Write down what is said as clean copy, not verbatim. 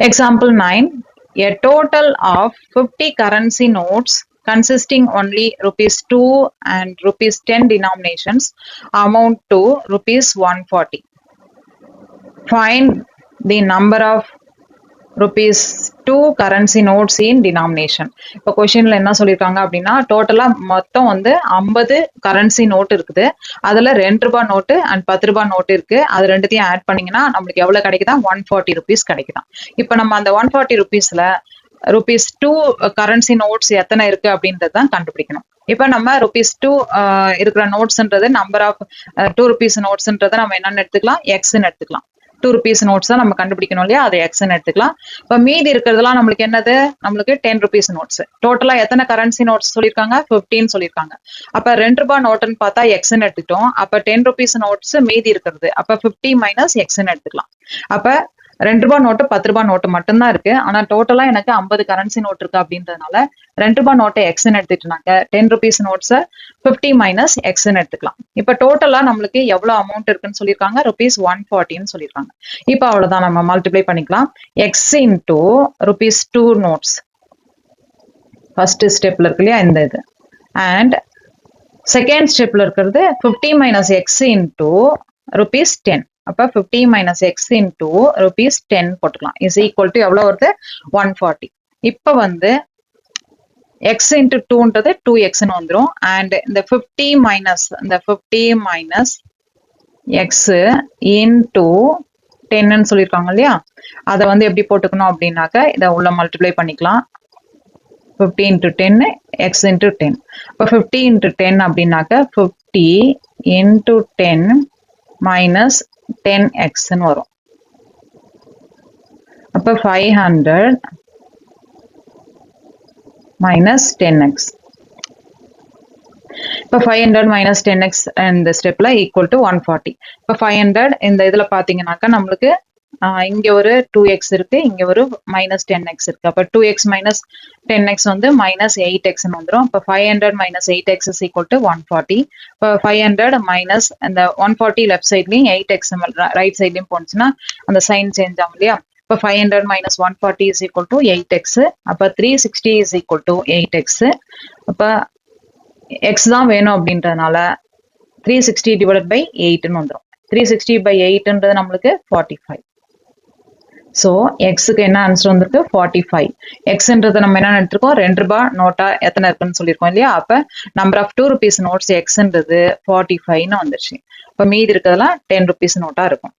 Example 9. A total of 50 currency notes consisting only rupees 2 and rupees 10 denominations amount to rupees 140. Find the number of rupees 2 currency notes in denomination. இப்போ கொஸ்டின்ல என்ன சொல்லியிருக்காங்க அப்படின்னா டோட்டலா மொத்தம் வந்து 50 கரன்சி நோட் இருக்குது. அதுல 2 ரூபாய் நோட்டு அண்ட் 10 ரூபாய் நோட்டு இருக்கு. அது ரெண்டுத்தையும் ஆட் பண்ணீங்கன்னா நம்மளுக்கு எவ்வளவு கிடைக்குதா 140 rupees கிடைக்குதான். இப்போ நம்ம அந்த 140 rupeesல rupees 2 கரன்சி நோட்ஸ் எத்தனை இருக்கு அப்படின்றதான் கண்டுபிடிக்கணும். இப்ப நம்ம rupees 2 இருக்கிற நோட்ஸ்ன்றது நம்பர் ஆஃப் 2 rupees நோட்ஸ்ன்றதை நம்ம என்னன்னு எடுத்துக்கலாம், எக்ஸ்ன்னு எடுத்துக்கலாம். 2 rupees நோட்ஸ் தான் நம்ம கண்டுபிடிக்கணும் இல்லையா, அதை எக்ஸ்ன்னு எடுத்துக்கலாம். இப்ப மீதி இருக்கிறதுலாம் நம்மளுக்கு என்னது, நம்மளுக்கு 10 rupees நோட்ஸ். டோட்டலா எத்தனை கரன்சி நோட்ஸ் சொல்லியிருக்காங்க, 15 சொல்லியிருக்காங்க. அப்ப 2 ரூபாய் நோட்டுன்னு பார்த்தா எக்ஸ்ன்னு எடுத்துட்டோம். அப்ப 10 rupees நோட்ஸ் மீதி இருக்கிறது. அப்ப 50 மைனஸ் எக்ஸ்ன்னு எடுத்துக்கலாம். அப்ப 2 ரூபாய் நோட்டு 10 ரூபாய் நோட்டு மட்டும்தான் இருக்கு. ஆனா டோட்டலா எனக்கு 50 கரன்சி நோட் இருக்கு அப்படின்றதுனால 2 ரூபாய் நோட்டை எக்ஸ்ன்னு எடுத்துட்டுனாக்க 10 rupees நோட்ஸ 50 மைனஸ் எக்ஸ்ன்னு எடுத்துக்கலாம். இப்ப டோட்டலா நம்மளுக்கு எவ்வளவு அமௌண்ட் இருக்குன்னு சொல்லியிருக்காங்க, rupees 140ன்னு சொல்லியிருக்காங்க. இப்ப அவ்வளவுதான், நம்ம மல்டிப்ளை பண்ணிக்கலாம். X into rupees 2 notes first ஸ்டெப்ல இருக்கு இல்லையா இந்த இது, அண்ட் செகண்ட் ஸ்டெப்ல இருக்கிறது 50 மைனஸ் எக்ஸ் இன்டூ rupees 10. அப்ப 50 மைனஸ் எக்ஸ் இன்டூ rupees 10 போட்டுக்கலாம். இஸ் ஈக்குவல் டு எவ்வளவு வருது, 140. இப்ப வந்து எக்ஸ் இன்டூ 2ன்றது 2xன்னு வந்துடும். அண்ட் இந்த 50 மைனஸ் எக்ஸ் இன்டூ 10ன்னு சொல்லியிருக்காங்க இல்லையா, அதை வந்து எப்படி போட்டுக்கணும் அப்படின்னாக்க இதை உள்ள மல்டிப்ளை பண்ணிக்கலாம். 50 இன்டூ 10 எக்ஸ் இன்டூ 10. இப்போ 50 இன்டூ 10 அப்படின்னாக்க 50 இன்டூ 10 மைனஸ் 10xன்னு வரும். அப்ப 500 மைனஸ் 10x. இப்ப 500 மைனஸ் 10x இந்த ஸ்டெப்ல ஈக்குவல் டு 140. இப்ப 500 இந்த இதுல பாத்தீங்கன்னாக்கா நம்மளுக்கு இங்க ஒரு 2x இருக்கு, இங்க ஒரு மைனஸ் 10x இருக்கு. அப்ப 2x மைனஸ் 10x வந்து மைனஸ் 8x வந்துடும். இப்ப 500 minus 8x is equal to 140. இப்போ 500 மைனஸ் அந்த 140 லெஃப்ட் சைட்லயும் 8x ரைட் சைட்லயும் போனுச்சுன்னா அந்த சைன் சேஞ்ச் ஆகும் இல்லையா. இப்போ 500 minus 140 is equal to 8x. அப்ப 360 இஸ் ஈக்குவல் டு 8x. அப்ப x தான் வேணும் அப்படின்றதுனால 360 டிவைடட் பை 8ன்னு வந்துடும். 360 by 8ன்றது நம்மளுக்கு 45. ஸோ எக்ஸுக்கு என்ன ஆன்சர் வந்துருக்கு, 45. எக்ஸ்ன்றதை நம்ம என்ன எடுத்துருக்கோம், 2 ரூபாய் நோட்டா எத்தனை இருக்குன்னு சொல்லியிருக்கோம் இல்லையா. அப்ப நம்பர் ஆஃப் 2 rupees நோட்ஸ் எக்ஸ்ன்றது 45ன்னு வந்துருச்சு. இப்போ மீதி இருக்கிறதுலாம் 10 rupees நோட்டா இருக்கும்.